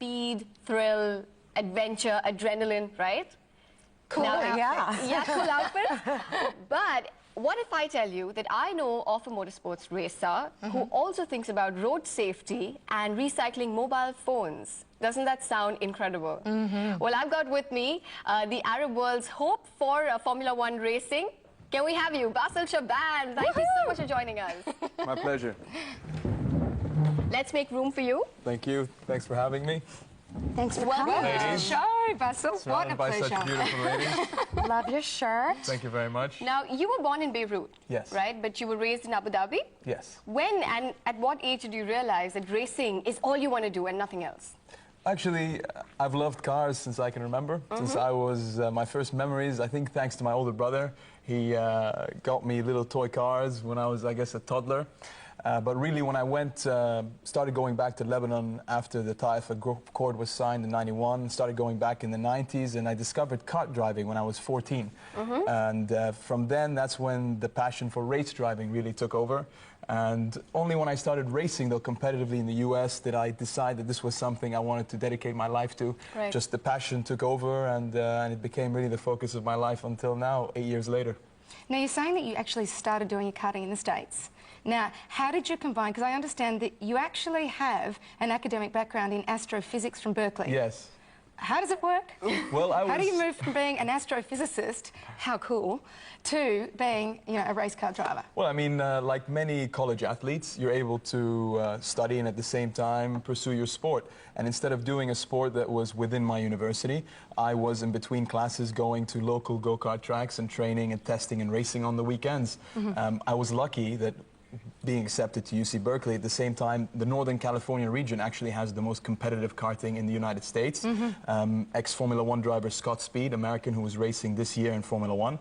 speed, thrill, adventure, adrenaline, right? Cool, yeah. Yeah, cool outfit. But what if I tell you that I know of a motorsports racer who also thinks about road safety and recycling mobile phones? Doesn't that sound incredible? Well, I've got with me the Arab world's hope for Formula One racing. Can we have you, Basil Shaaban? Thank you so much for joining us. My pleasure. Let's make room for you. Thank you. Thanks for having me. Thanks for Welcome coming. to the show, Basil. What a Surrounded by pleasure. such beautiful ladies. Love your shirt. Thank you very much. Now, you were born in Beirut, Yes. right? But you were raised in Abu Dhabi. Yes. When and at what age did you realize that racing is all you want to do and nothing else? Actually, I've loved cars since I can remember. Since I was, my first memories, I think thanks to my older brother. He got me little toy cars when I was, I guess, a toddler. But really, when I started going back to Lebanon after the Taif Accord was signed in '91, started going back in the '90s, and I discovered kart driving when I was 14. And from then, that's when the passion for race driving really took over. And only when I started racing, though, competitively in the US, did I decide that this was something I wanted to dedicate my life to. Right. Just the passion took over, and it became really the focus of my life until now, 8 years later. Now, you're saying that you actually started doing your karting in the States. Now, how did you combine? Because I understand that you actually have an academic background in astrophysics from Berkeley. Yes. How does it work? Well, How do you move from being an astrophysicist, how cool, to being, you know, a race car driver? Well, I mean, like many college athletes, you're able to study and at the same time pursue your sport. And instead of doing a sport that was within my university, I was in between classes going to local go-kart tracks and training and testing and racing on the weekends. I was lucky that being accepted to UC Berkeley at the same time, the Northern California region actually has the most competitive karting in the United States. Ex-Formula One driver Scott Speed, American, who was racing this year in Formula One,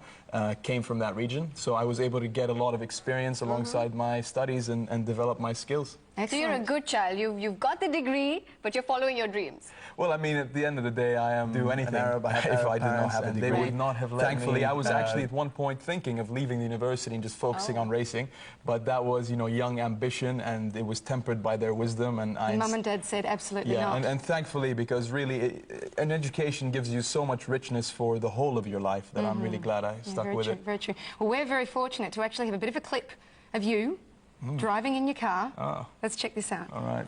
came from that region. So I was able to get a lot of experience alongside my studies and develop my skills. So you're a good child. You've got the degree, but you're following your dreams. Well, I mean, at the end of the day, I am Do anything. an Arab. I have If Arab I did not parents, have a and degree. they would not have let Thankfully, me. I was actually uh, at one point thinking of leaving the university and just focusing on racing, but that was, you know, young ambition, and it was tempered by their wisdom. And Mum and Dad said absolutely not. And thankfully, because really, an education gives you so much richness for the whole of your life that I'm really glad I stuck with it. Very true. Well, we're very fortunate to actually have a bit of a clip of you driving in your car. Oh. Let's check this out. All right.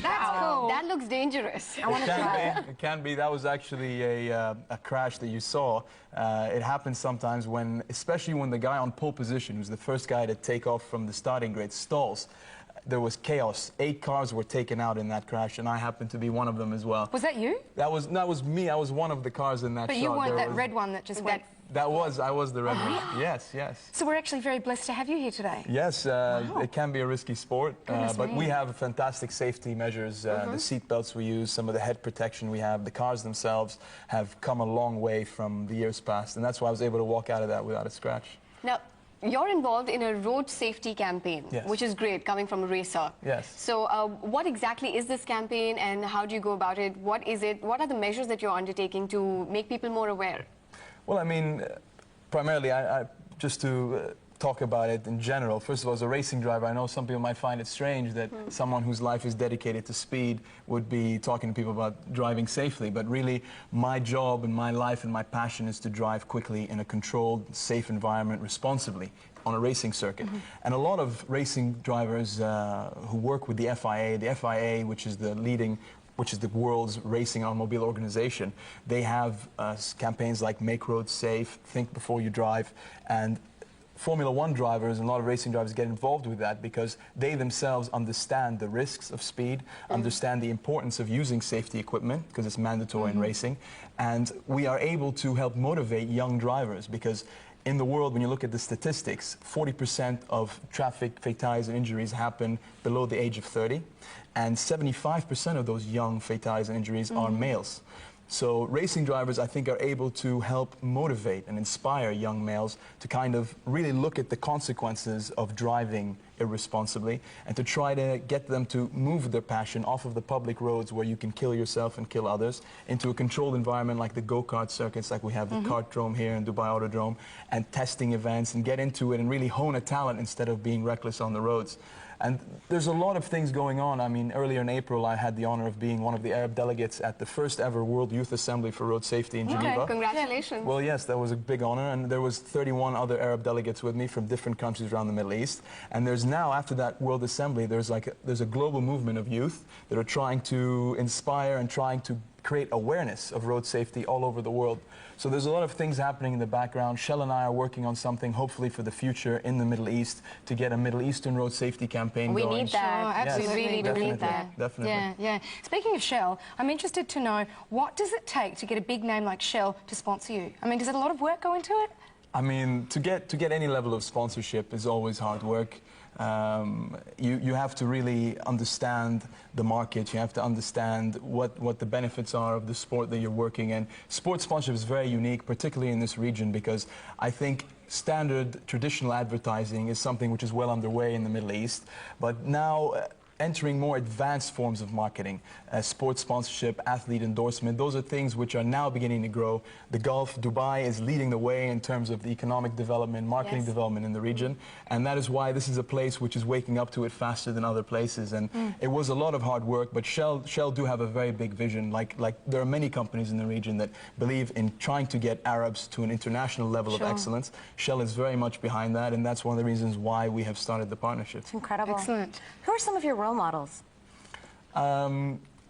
That's cool. That looks dangerous. I want to try it. It can be. That was actually a crash that you saw. It happens sometimes when, especially when the guy on pole position, who's the first guy to take off from the starting grid, stalls. There was chaos. 8 cars were taken out in that crash, and I happened to be one of them as well. Was that you? That was me. I was one of the cars in that But shot. you weren't There that was- red one that just went... I was the red one. Yes, yes. So we're actually very blessed to have you here today. Yes, it can be a risky sport, Goodness but me. we have fantastic safety measures. The seat belts we use, some of the head protection we have, the cars themselves have come a long way from the years past, and that's why I was able to walk out of that without a scratch. Now, you're involved in a road safety campaign, Yes. which is great, coming from a racer. Yes. So what exactly is this campaign, and how do you go about it? What is it? What are the measures that you're undertaking to make people more aware? Well, I mean, primarily, just to talk about it in general, first of all, as a racing driver, I know some people might find it strange that someone whose life is dedicated to speed would be talking to people about driving safely, but really, my job and my life and my passion is to drive quickly in a controlled, safe environment responsibly on a racing circuit. And a lot of racing drivers who work with the FIA, which is the world's racing automobile organization, they have campaigns like Make Roads Safe, Think Before You Drive, and Formula One drivers and a lot of racing drivers get involved with that because they themselves understand the risks of speed, understand the importance of using safety equipment, because it's mandatory in racing, and we are able to help motivate young drivers because in the world, when you look at the statistics, 40% of traffic fatalities and injuries happen below the age of 30, and 75% of those young fatalities and injuries are males. So racing drivers, I think, are able to help motivate and inspire young males to kind of really look at the consequences of driving irresponsibly and to try to get them to move their passion off of the public roads where you can kill yourself and kill others into a controlled environment like the go-kart circuits, like we have the Kartdrome here in Dubai Autodrome, and testing events and get into it and really hone a talent instead of being reckless on the roads. And there's a lot of things going on. I mean, earlier in April, I had the honor of being one of the Arab delegates at the first ever World Youth Assembly for Road Safety in Geneva. Okay, congratulations. Well, yes, that was a big honor, and there was 31 other Arab delegates with me from different countries around the Middle East. And there's now, after that World Assembly, there's a global movement of youth that are trying to inspire and trying to create awareness of road safety all over the world. So there's a lot of things happening in the background. Shell and I are working on something, hopefully for the future in the Middle East, to get a Middle Eastern road safety campaign going. We need that. Sure, absolutely. We really do need that. Definitely. Yeah, yeah. Speaking of Shell, I'm interested to know, what does it take to get a big name like Shell to sponsor you? I mean, does a lot of work go into it? I mean, to get any level of sponsorship is always hard work. You have to really understand the market. You have to understand what the benefits are of the sport that you're working in. Sports sponsorship is very unique, particularly in this region, because I think standard traditional advertising is something which is well underway in the Middle East. But now, entering more advanced forms of marketing, sports sponsorship, athlete endorsement, those are things which are now beginning to grow. The Gulf, Dubai is leading the way in terms of the economic development, marketing development in the region, and that is why this is a place which is waking up to it faster than other places. And it was a lot of hard work, but Shell do have a very big vision. Like there are many companies in the region that believe in trying to get Arabs to an international level of excellence. Shell is very much behind that, and that's one of the reasons why we have started the partnership. It's incredible. Excellent. Who are some of your role models?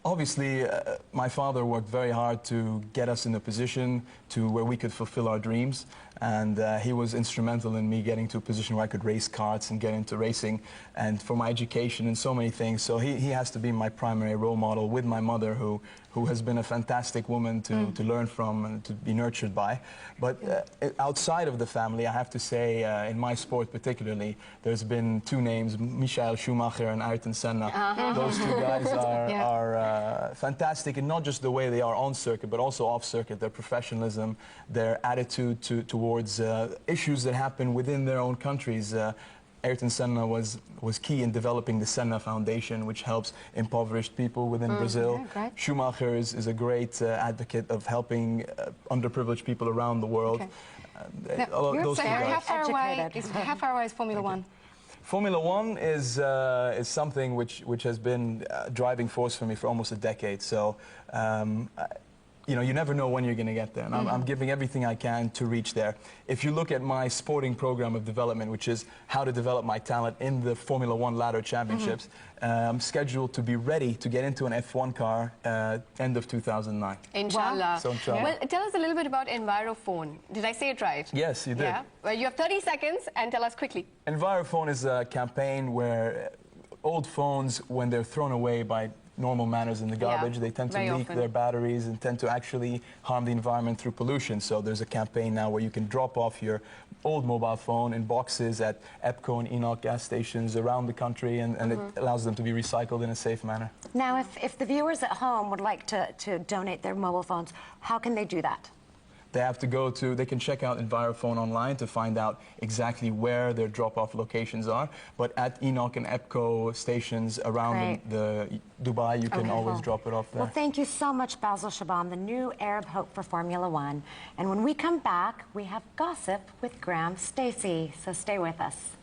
Obviously, my father worked very hard to get us in a position to where we could fulfill our dreams, and he was instrumental in me getting to a position where I could race karts and get into racing, and for my education and so many things. So he has to be my primary role model, with my mother, who has been a fantastic woman to learn from and to be nurtured by. But outside of the family, I have to say, in my sport particularly, there's been two names, Michael Schumacher and Ayrton Senna. Those two guys are fantastic, and not just the way they are on circuit, but also off circuit. Their professionalism, their attitude towards issues that happen within their own countries. Ayrton Senna was key in developing the Senna Foundation, which helps impoverished people within Brazil. Yeah, Schumacher is a great advocate of helping underprivileged people around the world. Now, Those two guys. How far away is Formula One? Formula One is something which has been a driving force for me for almost a decade. So, you know, you never know when you're going to get there, and I'm giving everything I can to reach there. If you look at my sporting program of development, which is how to develop my talent in the Formula One ladder championships, I'm scheduled to be ready to get into an F1 car end of 2009. Inshallah. Wow. So inshallah. Well, tell us a little bit about Envirophone. Did I say it right? Yes, you did. Yeah. Well, you have 30 seconds, and tell us quickly. Envirophone is a campaign where old phones, when they're thrown away by normal manners in the garbage, they tend to leak their batteries and tend to actually harm the environment through pollution. So there's a campaign now where you can drop off your old mobile phone in boxes at EPCO and Enoch gas stations around the country, and it allows them to be recycled in a safe manner. Now, if the viewers at home would like to donate their mobile phones, how can they do that? They have to go to, they can check out Envirophone online to find out exactly where their drop-off locations are. But at Enoch and EPCO stations around the Dubai, you can always drop it off there. Well, thank you so much, Basil Shaaban, the new Arab hope for Formula One. And when we come back, we have gossip with Graham Stacey. So stay with us.